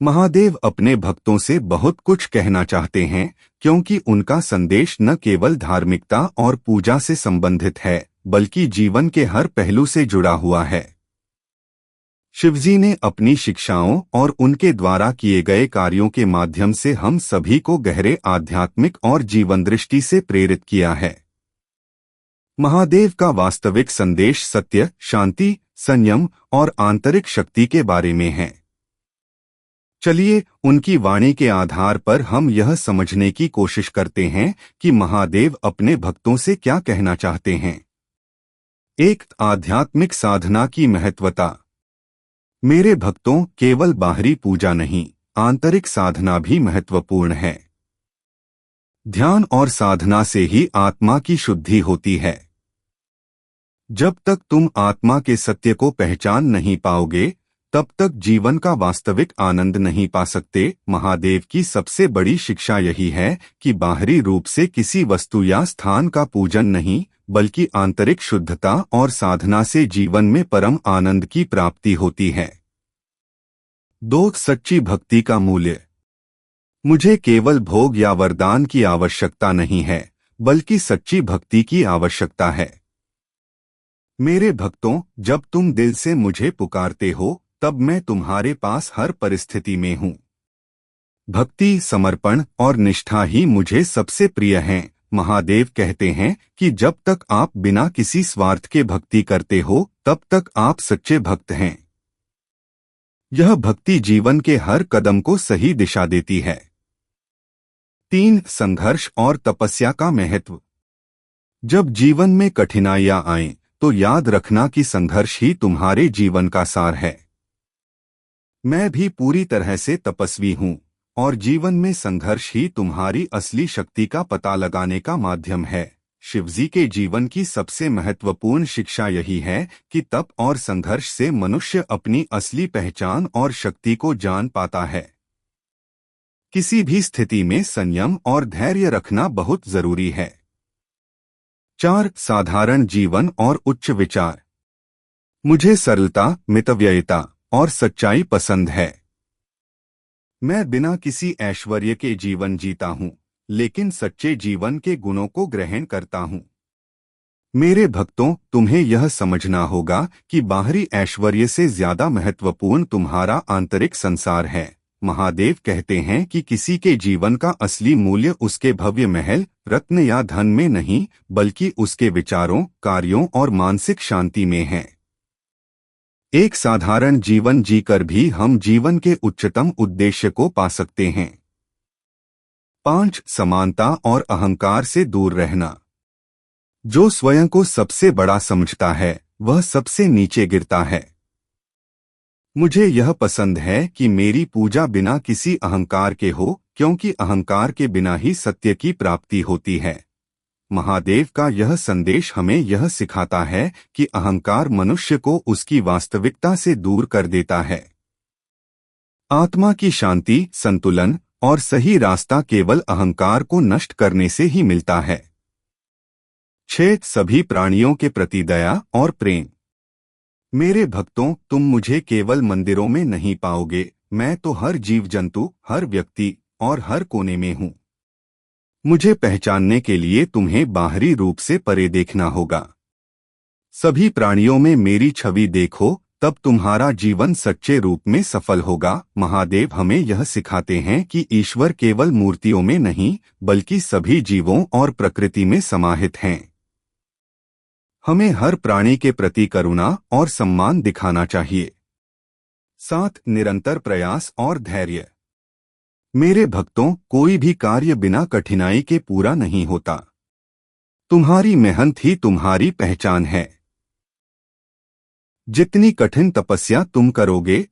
महादेव अपने भक्तों से बहुत कुछ कहना चाहते हैं, क्योंकि उनका संदेश न केवल धार्मिकता और पूजा से संबंधित है, बल्कि जीवन के हर पहलू से जुड़ा हुआ है। शिवजी ने अपनी शिक्षाओं और उनके द्वारा किए गए कार्यों के माध्यम से हम सभी को गहरे आध्यात्मिक और जीवन दृष्टि से प्रेरित किया है। महादेव का वास्तविक संदेश सत्य, शांति, संयम और आंतरिक शक्ति के बारे में है। चलिए उनकी वाणी के आधार पर हम यह समझने की कोशिश करते हैं कि महादेव अपने भक्तों से क्या कहना चाहते हैं। एक, आध्यात्मिक साधना की महत्वता। मेरे भक्तों, केवल बाहरी पूजा नहीं, आंतरिक साधना भी महत्वपूर्ण है। ध्यान और साधना से ही आत्मा की शुद्धि होती है। जब तक तुम आत्मा के सत्य को पहचान नहीं पाओगे, तब तक जीवन का वास्तविक आनंद नहीं पा सकते। महादेव की सबसे बड़ी शिक्षा यही है कि बाहरी रूप से किसी वस्तु या स्थान का पूजन नहीं, बल्कि आंतरिक शुद्धता और साधना से जीवन में परम आनंद की प्राप्ति होती है। 2, सच्ची भक्ति का मूल्य। मुझे केवल भोग या वरदान की आवश्यकता नहीं है, बल्कि सच्ची भक्ति की आवश्यकता है। मेरे भक्तों, जब तुम दिल से मुझे पुकारते हो, तब मैं तुम्हारे पास हर परिस्थिति में हूँ। भक्ति, समर्पण और निष्ठा ही मुझे सबसे प्रिय हैं। महादेव कहते हैं कि जब तक आप बिना किसी स्वार्थ के भक्ति करते हो, तब तक आप सच्चे भक्त हैं। यह भक्ति जीवन के हर कदम को सही दिशा देती है। 3, संघर्ष और तपस्या का महत्व। जब जीवन में कठिनाइयां आएं, तो याद रखना कि संघर्ष ही तुम्हारे जीवन का सार है। मैं भी पूरी तरह से तपस्वी हूँ, और जीवन में संघर्ष ही तुम्हारी असली शक्ति का पता लगाने का माध्यम है। शिवजी के जीवन की सबसे महत्वपूर्ण शिक्षा यही है कि तप और संघर्ष से मनुष्य अपनी असली पहचान और शक्ति को जान पाता है। किसी भी स्थिति में संयम और धैर्य रखना बहुत जरूरी है। 4, साधारण जीवन और उच्च विचार। मुझे सरलता, मितव्ययिता और सच्चाई पसंद है। मैं बिना किसी ऐश्वर्य के जीवन जीता हूँ, लेकिन सच्चे जीवन के गुणों को ग्रहण करता हूँ। मेरे भक्तों, तुम्हें यह समझना होगा कि बाहरी ऐश्वर्य से ज्यादा महत्वपूर्ण तुम्हारा आंतरिक संसार है। महादेव कहते हैं कि किसी के जीवन का असली मूल्य उसके भव्य महल, रत्न या धन में नहीं, बल्कि उसके विचारों, कार्यों और मानसिक शांति में है। एक साधारण जीवन जीकर भी हम जीवन के उच्चतम उद्देश्य को पा सकते हैं। 5, समानता और अहंकार से दूर रहना। जो स्वयं को सबसे बड़ा समझता है, वह सबसे नीचे गिरता है। मुझे यह पसंद है कि मेरी पूजा बिना किसी अहंकार के हो, क्योंकि अहंकार के बिना ही सत्य की प्राप्ति होती है। महादेव का यह संदेश हमें यह सिखाता है कि अहंकार मनुष्य को उसकी वास्तविकता से दूर कर देता है। आत्मा की शांति, संतुलन और सही रास्ता केवल अहंकार को नष्ट करने से ही मिलता है। 6, सभी प्राणियों के प्रति दया और प्रेम। मेरे भक्तों, तुम मुझे केवल मंदिरों में नहीं पाओगे, मैं तो हर जीव जंतु, हर व्यक्ति और हर कोने में हूँ। मुझे पहचानने के लिए तुम्हें बाहरी रूप से परे देखना होगा। सभी प्राणियों में मेरी छवि देखो, तब तुम्हारा जीवन सच्चे रूप में सफल होगा। महादेव हमें यह सिखाते हैं कि ईश्वर केवल मूर्तियों में नहीं, बल्कि सभी जीवों और प्रकृति में समाहित हैं। हमें हर प्राणी के प्रति करुणा और सम्मान दिखाना चाहिए। 7, निरंतर प्रयास और धैर्य। मेरे भक्तों, कोई भी कार्य बिना कठिनाई के पूरा नहीं होता। तुम्हारी मेहनत ही तुम्हारी पहचान है। जितनी कठिन तपस्या तुम करोगे,